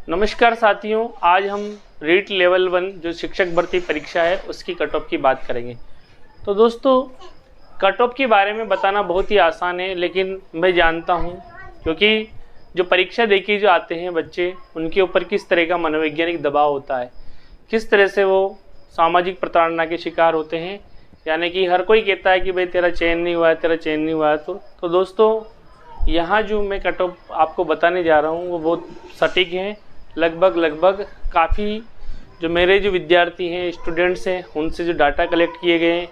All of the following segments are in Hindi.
नमस्कार साथियों, आज हम रीट लेवल 1 जो शिक्षक भर्ती परीक्षा है उसकी कट ऑफ की बात करेंगे। तो दोस्तों, कट ऑफ के बारे में बताना बहुत ही आसान है, लेकिन मैं जानता हूं क्योंकि जो परीक्षा देके जो आते हैं बच्चे, उनके ऊपर किस तरह का मनोवैज्ञानिक दबाव होता है, किस तरह से वो सामाजिक प्रताड़ना के शिकार होते हैं। यानी कि हर कोई कहता है कि भाई तेरा चयन नहीं हुआ है, तेरा चयन नहीं हुआ है। तो दोस्तों, यहाँ जो मैं कट ऑफ आपको बताने जा रहा हूँ वो बहुत सटीक हैं। लगभग काफ़ी जो मेरे जो विद्यार्थी हैं, स्टूडेंट्स हैं, उनसे जो डाटा कलेक्ट किए गए हैं,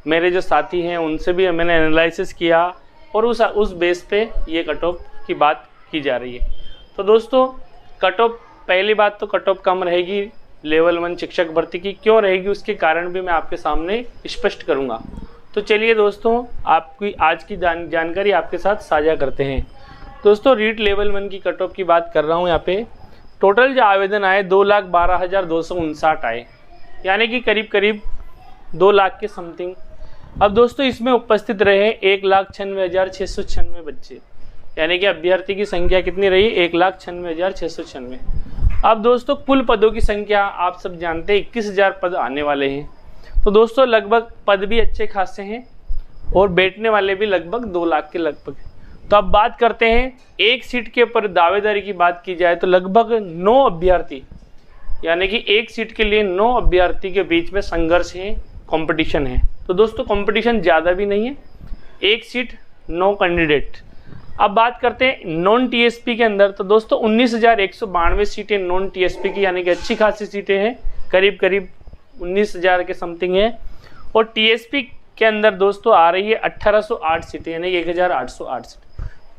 मेरे जो साथी हैं उनसे भी मैंने एनालिसिस किया और उस बेस पे ये कट ऑफ की बात की जा रही है। तो दोस्तों, कट ऑफ, पहली बात तो कट ऑफ कम रहेगी लेवल 1 शिक्षक भर्ती की। क्यों रहेगी उसके कारण भी मैं आपके सामने स्पष्ट करूँगा। तो चलिए दोस्तों, आपकी आज की जानकारी आपके साथ साझा करते हैं। दोस्तों, रीट लेवल 1 की कट ऑफ की बात कर रहा हूँ। यहाँ पे टोटल जो आवेदन आए 2,12,259 आए, यानी कि करीब 2 लाख के समथिंग। अब दोस्तों, इसमें उपस्थित रहे 1,96,696 बच्चे, यानी कि अभ्यर्थी की संख्या कितनी रही? 1,96,696। अब दोस्तों, कुल पदों की संख्या आप सब जानते हैं 21,000 पद आने वाले हैं। तो दोस्तों, लगभग पद भी अच्छे खासे हैं और बैठने वाले भी लगभग 2 लाख के लगभग। तो अब बात करते हैं एक सीट के ऊपर दावेदारी की बात की जाए तो लगभग 9 अभ्यर्थी, यानी कि एक सीट के लिए 9 अभ्यर्थी के बीच में संघर्ष है, कंपटीशन है। तो दोस्तों, कंपटीशन ज़्यादा भी नहीं है, एक सीट 9 कैंडिडेट। अब बात करते हैं नॉन टीएसपी के अंदर। तो दोस्तों, 19,192 सीटें नॉन टीएसपी की, यानी कि अच्छी खासी सीटें हैं, करीब 19,000 के समथिंग है। और टीएसपी के अंदर दोस्तों आ रही है 1,808 सीटें, यानी कि 1,808 सीटें।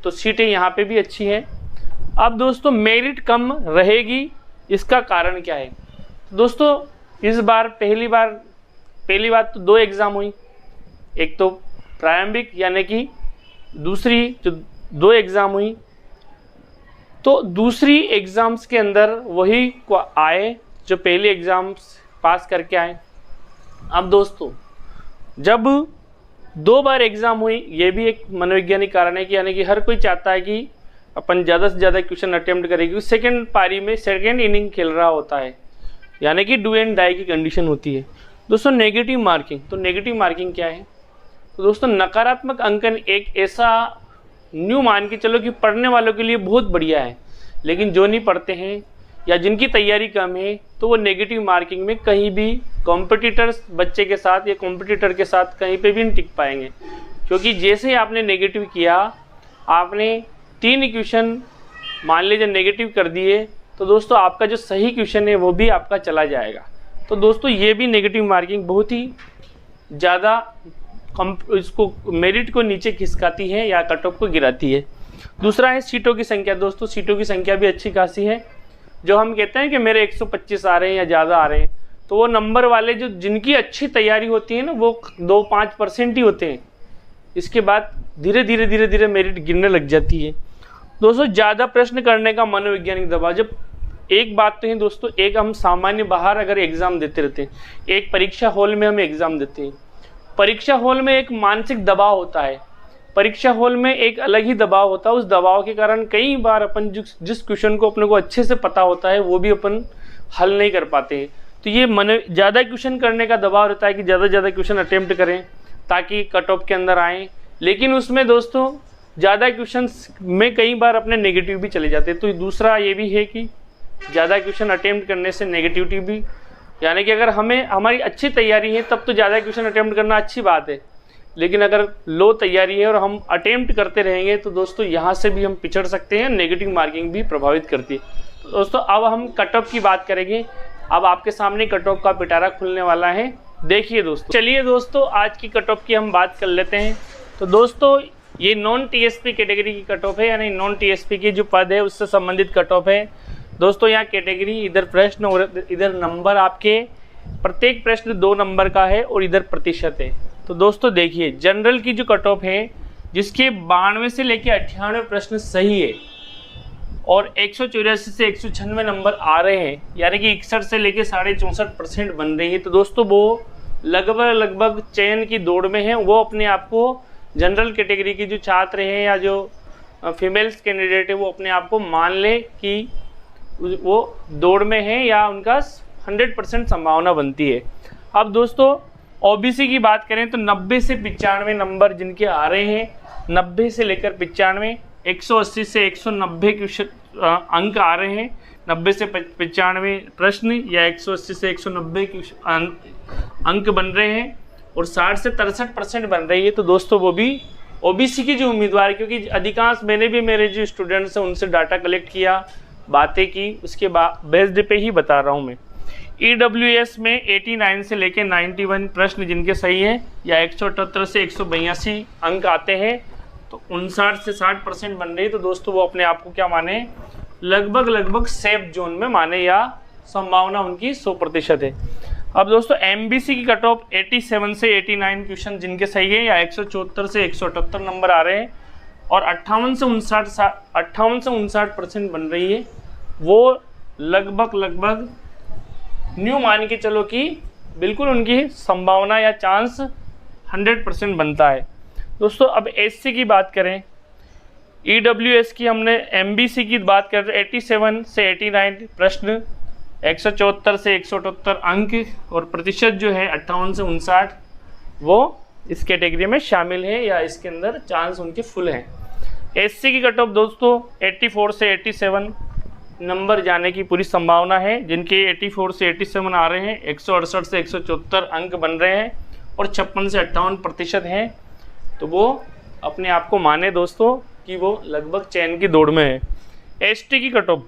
तो सीटें यहाँ पे भी अच्छी हैं। अब दोस्तों, मेरिट कम रहेगी, इसका कारण क्या है? दोस्तों, इस बार पहली बात तो 2 एग्ज़ाम हुई। एक तो प्रारंभिक, यानी कि दूसरी जो 2 एग्ज़ाम हुई, तो दूसरी एग्ज़ाम्स के अंदर वही आए जो पहले एग्ज़ाम्स पास करके आए। अब दोस्तों, जब 2 बार एग्ज़ाम हुई, ये भी एक मनोवैज्ञानिक कारण है कि यानी कि हर कोई चाहता है कि अपन ज़्यादा से ज़्यादा क्वेश्चन अटेम्प्ट करेगी। सेकेंड पारी में सेकेंड इनिंग खेल रहा होता है, यानी कि डू एंड डाई की कंडीशन होती है। दोस्तों, नेगेटिव मार्किंग। तो नेगेटिव मार्किंग क्या है? तो दोस्तों, नकारात्मक अंकन एक ऐसा न्यू मान के चलो कि पढ़ने वालों के लिए बहुत बढ़िया है, लेकिन जो नहीं पढ़ते हैं या जिनकी तैयारी कम है, तो वो नेगेटिव मार्किंग में कहीं भी कॉम्पिटिटर्स बच्चे के साथ या कॉम्पिटिटर के साथ कहीं पे भी नहीं टिक पाएंगे। क्योंकि जैसे ही आपने नेगेटिव किया, आपने 3 इक्वेशन मान लीजिए नेगेटिव कर दिए, तो दोस्तों आपका जो सही क्वेश्चन है वो भी आपका चला जाएगा। तो दोस्तों, ये भी नेगेटिव मार्किंग बहुत ही ज़्यादा इसको मेरिट को नीचे खिसकाती है या कट ऑफ को गिराती है। दूसरा है सीटों की संख्या। दोस्तों, सीटों की संख्या भी अच्छी खासी है। जो हम कहते हैं कि मेरे 125 आ रहे हैं या ज़्यादा आ रहे हैं, तो वो नंबर वाले जो जिनकी अच्छी तैयारी होती है ना, वो 2-5% ही होते हैं। इसके बाद धीरे धीरे मेरिट गिरने लग जाती है। दोस्तों, ज़्यादा प्रश्न करने का मनोवैज्ञानिक दबाव। जब एक बात तो है दोस्तों, एक हम सामान्य बाहर अगर एग्ज़ाम देते रहते हैं, एक परीक्षा हॉल में हम एग्ज़ाम देते हैं, परीक्षा हॉल में एक मानसिक दबाव होता है, परीक्षा हॉल में एक अलग ही दबाव होता है। उस दबाव के कारण कई बार अपन जिस क्वेश्चन को अपने को अच्छे से पता होता है वो भी अपन हल नहीं कर पाते हैं। तो ये ज़्यादा क्वेश्चन करने का दबाव रहता है कि ज़्यादा क्वेश्चन अटेम्प्ट करें ताकि कट ऑफ के अंदर आएँ। लेकिन उसमें दोस्तों, ज़्यादा क्वेश्चन में कई बार अपने नेगेटिव भी चले जाते हैं। तो दूसरा ये भी है कि ज़्यादा क्वेश्चन अटेम्प्ट करने से नेगेटिविटी भी, यानी कि अगर हमारी अच्छी तैयारी है तब तो ज़्यादा क्वेश्चन अटेम्प्ट करना अच्छी बात है, लेकिन अगर लो तैयारी है और हम अटेम्प्ट करते रहेंगे तो दोस्तों यहाँ से भी हम पिछड़ सकते हैं। नेगेटिव मार्किंग भी प्रभावित करती है। तो दोस्तों, अब हम कट ऑफ की बात करेंगे। अब आपके सामने कट ऑफ का पिटारा खुलने वाला है, देखिए दोस्तों। चलिए दोस्तों, आज की कट ऑफ की हम बात कर लेते हैं। तो दोस्तों, ये नॉन टीएसपी कैटेगरी की कट ऑफ है, यानी नॉन टीएसपी की जो पद है उससे संबंधित कट ऑफ है। दोस्तों, यहाँ कैटेगरी, इधर प्रश्न और इधर नंबर, आपके प्रत्येक प्रश्न 2 नंबर का है और इधर प्रतिशत है। तो दोस्तों देखिए, जनरल की जो कट ऑफ है, जिसके 92 से लेके 98 प्रश्न सही है और 184 से 196 नंबर आ रहे हैं, यानी कि 61 से लेके 64.5% बन रही है। तो दोस्तों, वो लगभग चयन की दौड़ में है। वो अपने आप को जनरल कैटेगरी की जो छात्र हैं या जो फीमेल्स कैंडिडेट है, वो अपने आप को मान ले कि वो दौड़ में है या उनका 100% संभावना बनती है। अब दोस्तों ओबीसी की बात करें तो 90 से 95 नंबर जिनके आ रहे हैं, 90 से लेकर 95, 180 से 190 अंक आ रहे हैं, 90 से 95 प्रश्न या 180 से 190 अंक बन रहे हैं और 60 से 63% बन रही है, तो दोस्तों वो भी ओबीसी की जो उम्मीदवार, क्योंकि अधिकांश मैंने भी मेरे जो स्टूडेंट्स हैं उनसे डाटा कलेक्ट किया, बातें की, उसके बेस्ड पे ही बता रहा हूँ मैं। ईडब्ल्यूएस में 89 से लेके 91 प्रश्न जिनके सही हैं या 178 से 182 अंक आते हैं, तो 59 से 60% बन रही है, तो दोस्तों वो अपने आप को क्या माने, लगभग सेफ जोन में माने या संभावना उनकी 100% है। अब दोस्तों एमबीसी की कट ऑफ 87 से 89 क्वेश्चन जिनके सही है या 174 से 178 नंबर आ रहे हैं और 58 से 59% बन रही है, वो लगभग न्यू मान के चलो कि बिल्कुल उनकी संभावना या चांस 100% बनता है। दोस्तों अब एससी की बात करें, ईडब्ल्यूएस की हमने एमबीसी की बात करें तो 87 से 89 प्रश्न, 174 से 178 अंक और प्रतिशत जो है 58 से 59, वो इस कैटेगरी में शामिल है या इसके अंदर चांस उनके फुल हैं। एससी की कट ऑफ दोस्तों 84 से 87 नंबर जाने की पूरी संभावना है, जिनके 84 से 87 आ रहे हैं, 168 से 174 अंक बन रहे हैं और 56 से 58% हैं, तो वो अपने आप को माने दोस्तों कि वो लगभग चयन की दौड़ में है। एसटी की कट ऑफ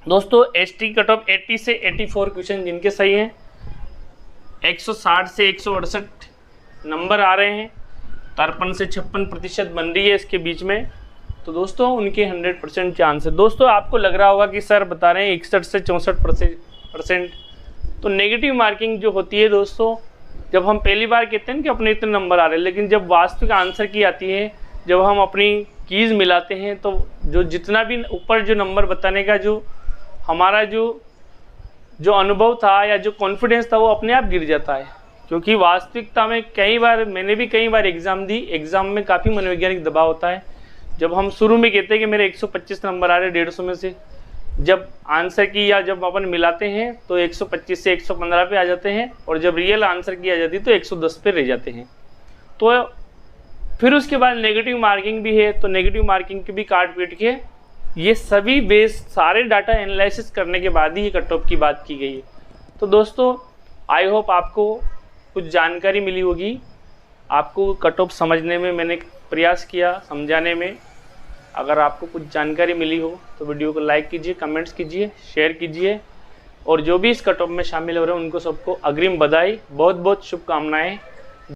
दोस्तों, एसटी की कट ऑफ 80 से 84 क्वेश्चन जिनके सही हैं, 160 से 168 नंबर आ रहे हैं, 53 से 56% बन रही है इसके बीच में, तो दोस्तों उनके 100% चांस है। दोस्तों आपको लग रहा होगा कि सर बता रहे हैं 61 से 64%, तो नेगेटिव मार्किंग जो होती है दोस्तों, जब हम पहली बार कहते हैं कि अपने इतने नंबर आ रहे हैं, लेकिन जब वास्तविक आंसर की आती है, जब हम अपनी कीज़ मिलाते हैं, तो जो जितना भी ऊपर जो नंबर बताने का जो हमारा जो अनुभव था या जो कॉन्फिडेंस था, वो अपने आप गिर जाता है, क्योंकि वास्तविकता में मैंने भी कई बार एग्ज़ाम दी, एग्ज़ाम में काफ़ी मनोवैज्ञानिक दबाव होता है। जब हम शुरू में कहते हैं कि मेरे 125 नंबर आ रहे 150 में से, जब आंसर की या जब अपन मिलाते हैं तो 125 से 115 पे आ जाते हैं, और जब रियल आंसर की आ जाती है तो 110 पे रह जाते हैं। तो फिर उसके बाद नेगेटिव मार्किंग भी है, तो नेगेटिव मार्किंग के भी काट पीट के ये सभी बेस सारे डाटा एनालिसिस करने के बाद ही ये कट ऑफ की बात की गई है। तो दोस्तों आई होप आपको कुछ जानकारी मिली होगी, आपको कट ऑफ समझने में मैंने प्रयास किया, समझाने में। अगर आपको कुछ जानकारी मिली हो तो वीडियो को लाइक कीजिए, कमेंट्स कीजिए, शेयर कीजिए, और जो भी इस कट ऑफ में शामिल हो रहे हैं उनको सबको अग्रिम बधाई, बहुत बहुत शुभकामनाएं।